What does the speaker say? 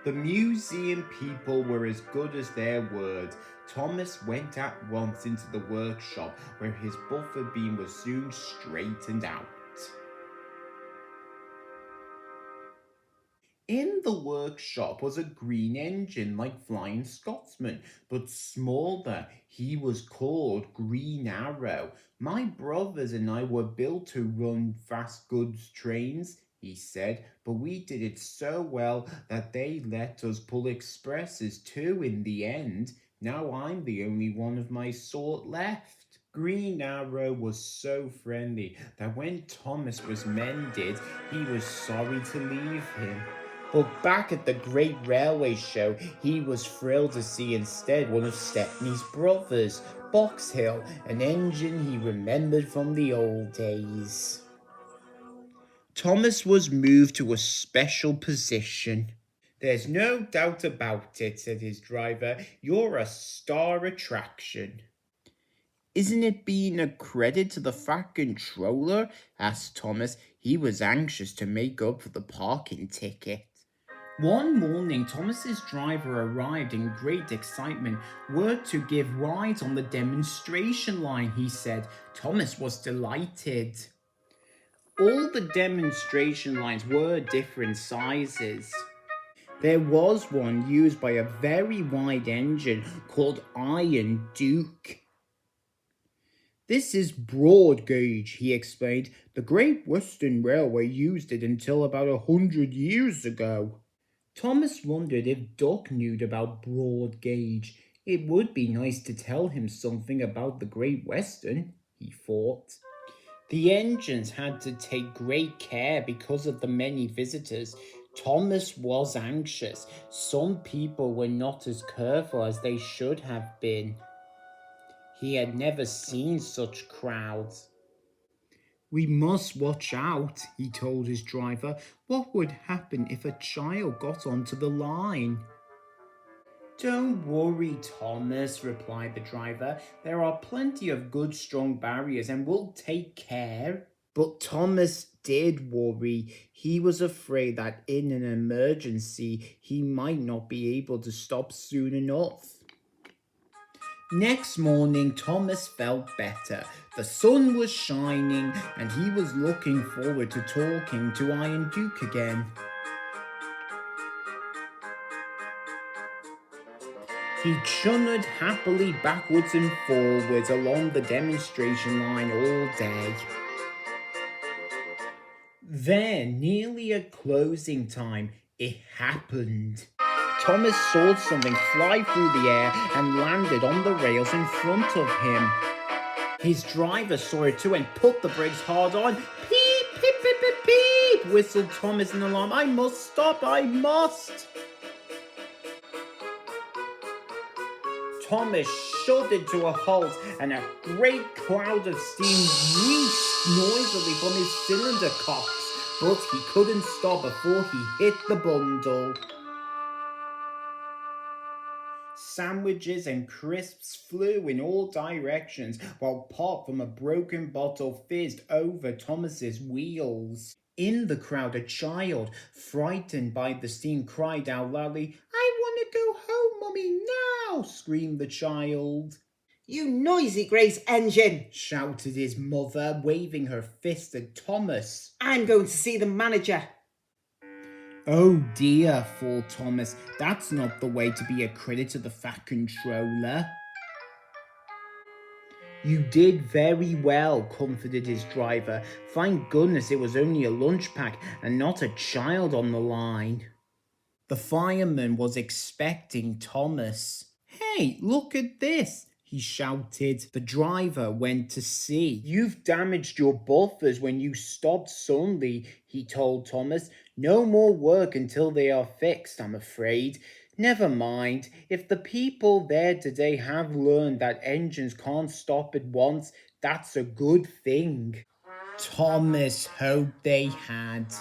The museum people were as good as their word. Thomas went at once into the workshop where his buffer beam was soon straightened out. In the workshop was a green engine like Flying Scotsman, but smaller. He was called Green Arrow. My brothers and I were built to run fast goods trains, he said, but we did it so well that they let us pull expresses too in the end. Now I'm the only one of my sort left. Green Arrow was so friendly that when Thomas was mended, he was sorry to leave him. But back at the Great Railway Show, he was thrilled to see instead one of Stepney's brothers, Box Hill, an engine he remembered from the old days. Thomas was moved to a special position. "There's no doubt about it," said his driver. "You're a star attraction." "Isn't it being a credit to the Fat Controller?" asked Thomas. He was anxious to make up for the parking ticket. One morning, Thomas's driver arrived in great excitement. "Were to give rides on the demonstration line," he said. Thomas was delighted. All the demonstration lines were different sizes. There was one used by a very wide engine called Iron Duke. "This is broad gauge," he explained. "The Great Western Railway used it until about 100 years ago." Thomas wondered if Duck knew about broad gauge. It would be nice to tell him something about the Great Western, he thought. The engines had to take great care because of the many visitors. Thomas was anxious. Some people were not as careful as they should have been. He had never seen such crowds. "We must watch out," he told his driver. "What would happen if a child got onto the line?" "Don't worry, Thomas," replied the driver. "There are plenty of good strong barriers and we'll take care." But Thomas did worry. He was afraid that in an emergency he might not be able to stop soon enough. Next morning, Thomas felt better. The sun was shining, and he was looking forward to talking to Iron Duke again. He churned happily backwards and forwards along the demonstration line all day. Then, nearly at closing time, it happened. Thomas saw something fly through the air and landed on the rails in front of him. His driver saw it too and put the brakes hard on. "Peep, peep, peep, peep, peep," whistled Thomas in alarm. "I must stop, I must." Thomas shuddered to a halt, and a great cloud of steam wheezed noisily from his cylinder cocks, but he couldn't stop before he hit the bundle. Sandwiches and crisps flew in all directions, while pop from a broken bottle fizzed over Thomas's wheels. In the crowd, a child, frightened by the steam, cried out loudly. "I want to go home, Mummy, now!" screamed the child. "You noisy great engine!" shouted his mother, waving her fist at Thomas. "I'm going to see the manager." "Oh dear," thought Thomas, "that's not the way to be a credit to the Fat Controller." "You did very well," comforted his driver. "Thank goodness it was only a lunch pack and not a child on the line." The fireman was expecting Thomas. "Hey, look at this," he shouted. The driver went to see. "You've damaged your buffers when you stopped suddenly," he told Thomas. "No more work until they are fixed, I'm afraid. Never mind. If the people there today have learned that engines can't stop at once, that's a good thing." Thomas hoped they had.